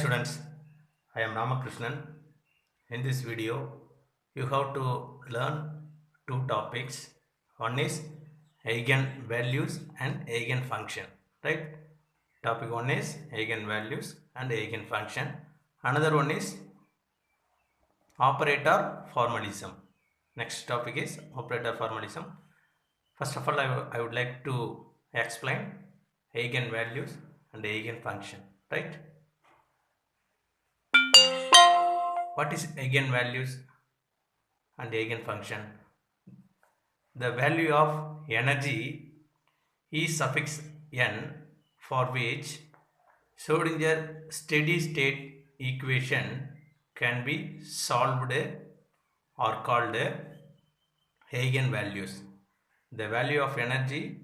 students, I am Ramakrishnan. In this video, you have to learn two topics. One is eigenvalues and eigenfunction, right? Topic one is eigenvalues and eigenfunction. Another one is operator formalism. Next topic is operator formalism. First of all, I would like to explain eigenvalues and eigenfunction, right? What is eigenvalues and eigenfunction? The value of energy E suffix n for which Schrödinger steady state equation can be solved or called eigenvalues. The value of energy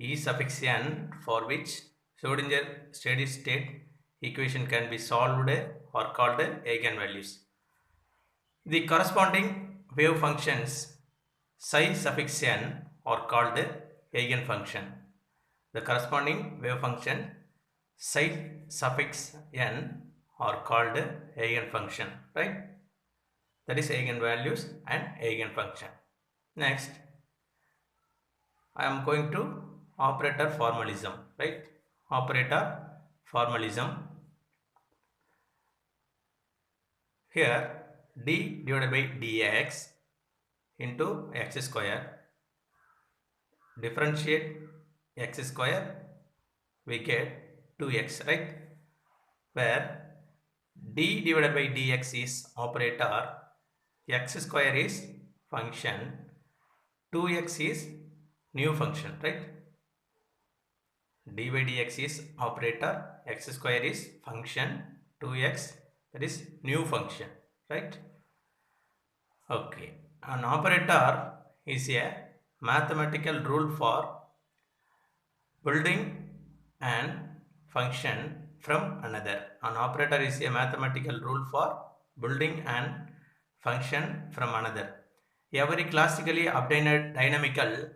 E suffix n for which Schrödinger steady state equation can be solved or called eigenvalues. The corresponding wave functions psi suffix n are called eigenfunction. The corresponding wave function psi suffix n are called eigenfunction, right? That is eigenvalues and eigenfunction. Next, I am going to operator formalism, right? Operator formalism. Here d divided by dx into x square, differentiate x square, we get 2x, right? Where d divided by dx is operator, x square is function, 2x is new function, right? D by dx is operator, x square is function, 2x that is new function, right? Okay, an operator is a mathematical rule for building an function from another. An operator is a mathematical rule for building an function from another. Every classically obtained dynamical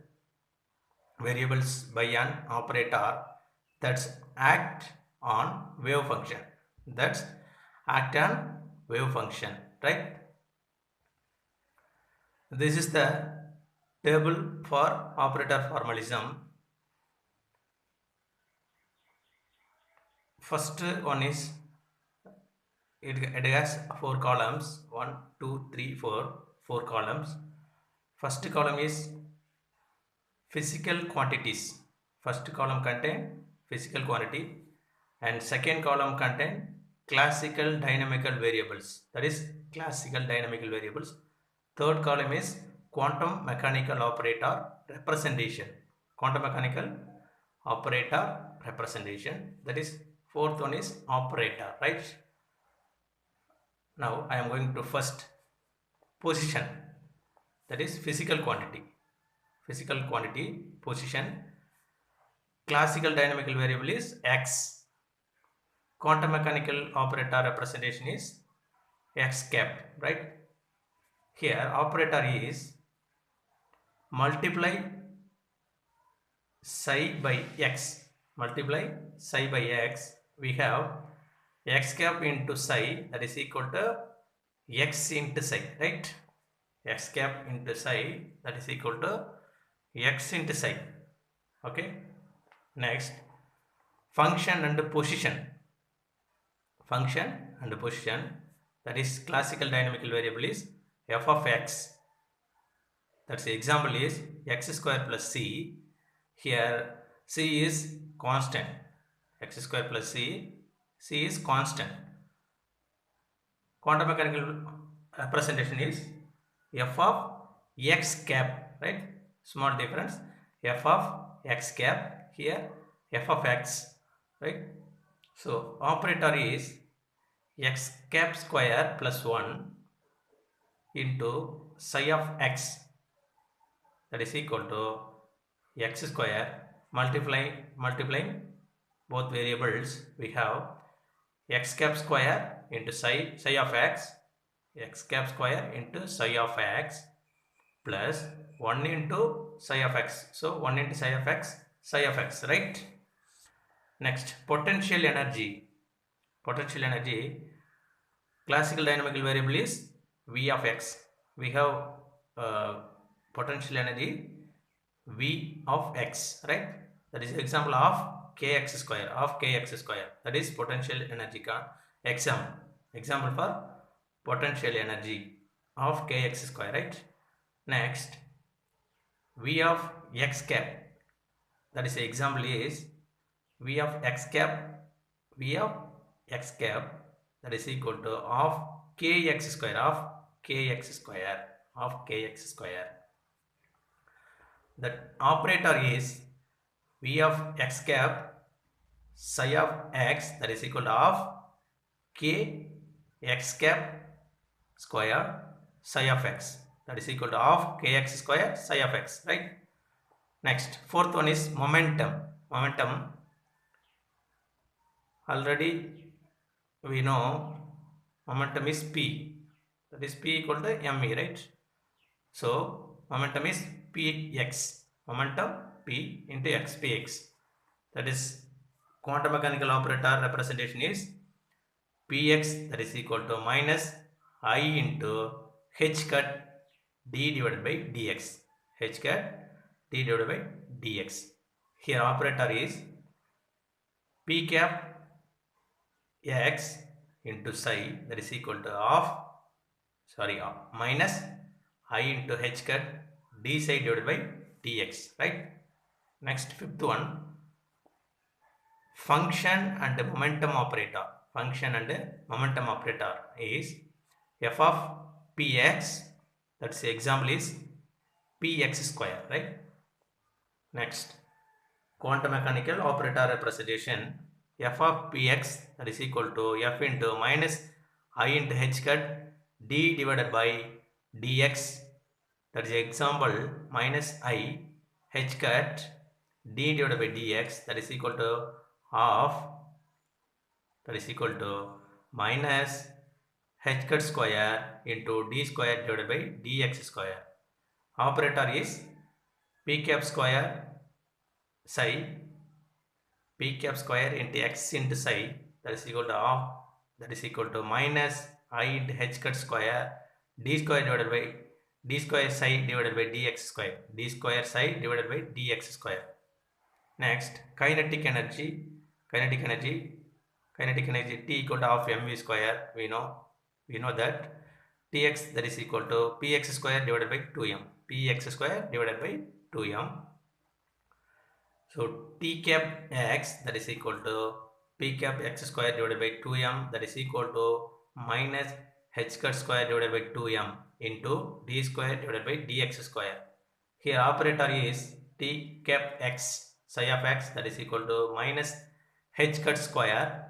variables by an operator that's act on wave function. That's act on wave function, right? This is the table for operator formalism. First one is, it has 4 columns, 1, 2, 3, 4 columns. First column is physical quantities. First column contain physical quantity and second column contain classical dynamical variables, that is classical dynamical variables. Third column is quantum mechanical operator representation, quantum mechanical operator representation, that is fourth one is operator, right? Now I am going to first position, that is physical quantity. Physical quantity position, classical dynamical variable is x, quantum mechanical operator representation is x cap, right? Here operator is multiply psi by x, multiply psi by x, we have x cap into psi, that is equal to x into psi, right? X cap into psi, that is equal to x into psi. Okay, next function and position. Function and position, that is classical dynamical variable is f of x. That's the example is x square plus c. Here c is constant, x square plus c is constant. Quantum mechanical representation is f of x cap, right? Small difference, f of x cap, here f of x, right? So operator is x cap square plus 1 into psi of x, that is equal to x square, multiplying both variables, we have x cap square into psi of x, x cap square into psi of x plus 1 into psi of x. So 1 into psi of x, right? Next, potential energy. potential energy, classical dynamical variable is V of x. We have potential energy V of x, right? That is example of kx square, that is potential energy example for potential energy of kx square, right? Next, V of x cap, that is example is V of x cap, that is equal to of kx square. That operator is V of x cap psi of x, that is equal to of k x cap square psi of x, that is equal to of kx square psi of x, right? Next, fourth one is momentum. Already we know momentum is P, that is P equal to me, right? So momentum is Px, momentum P into x, Px. That is quantum mechanical operator representation is Px, that is equal to minus I into h cut d divided by dx. H cut d divided by dx. Here operator is P cap x into psi, that is equal to minus I into h cut d psi divided by dx, right? Next, fifth one, function and momentum operator. Function and momentum operator is f of px, that's the example is px square, right? Next, quantum mechanical operator representation, f of px, that is equal to f into minus I into h cut d divided by dx, that is example minus I h cut d divided by dx, that is equal to minus h cut square into d square divided by dx square. Operator is p cap square psi, p cap square into x into psi, that is equal to minus I into h cut square d square divided by d square psi divided by dx square, d square psi divided by dx square. Next, kinetic energy T equal to half mv square. We know that Tx, that is equal to px square divided by 2m. So T cap x, that is equal to p cap x square divided by 2m, that is equal to minus h cut square divided by 2m into d square divided by dx square. Here operator is T cap x psi of x, that is equal to minus h cut square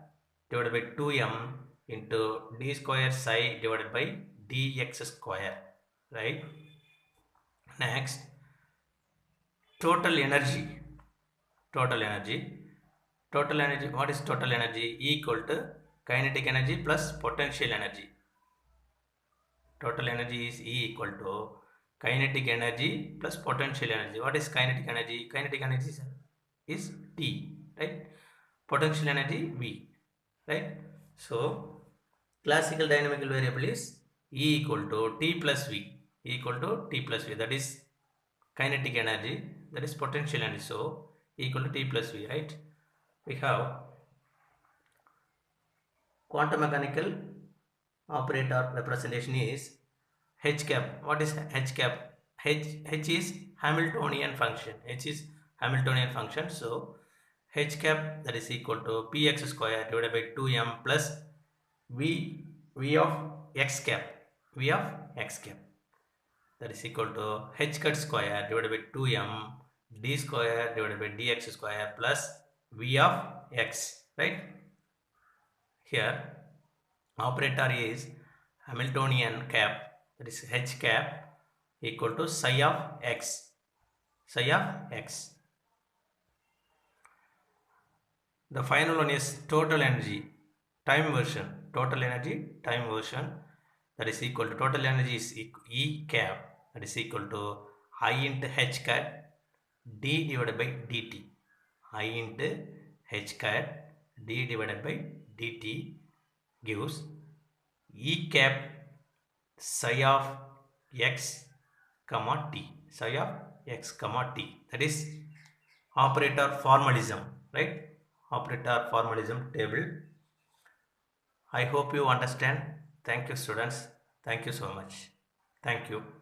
divided by 2m into d square psi divided by dx square, right? Next, total energy. What is total energy? Equal to kinetic energy plus potential energy. Total energy is E equal to kinetic energy plus potential energy. What is kinetic energy? Kinetic energy is T, right? Potential energy V, right? So classical dynamical variable is E equal to T plus V. That is kinetic energy, that is potential energy. So equal to T plus V, right? We have quantum mechanical operator representation is h cap. What is h cap? H is Hamiltonian function. So h cap, that is equal to px square divided by 2m plus v of x cap, that is equal to h cut square divided by 2m d square divided by dx square plus v of x, right? Here operator is Hamiltonian cap, that is h cap equal to psi of x. The final one is total energy time version. That is equal to total energy is E cap, that is equal to I into h cat d divided by dt. dt gives e cap psi of x comma t, psi of x comma t. That is operator formalism, right? Operator formalism table. I hope you understand. Thank you, students. Thank you so much. Thank you.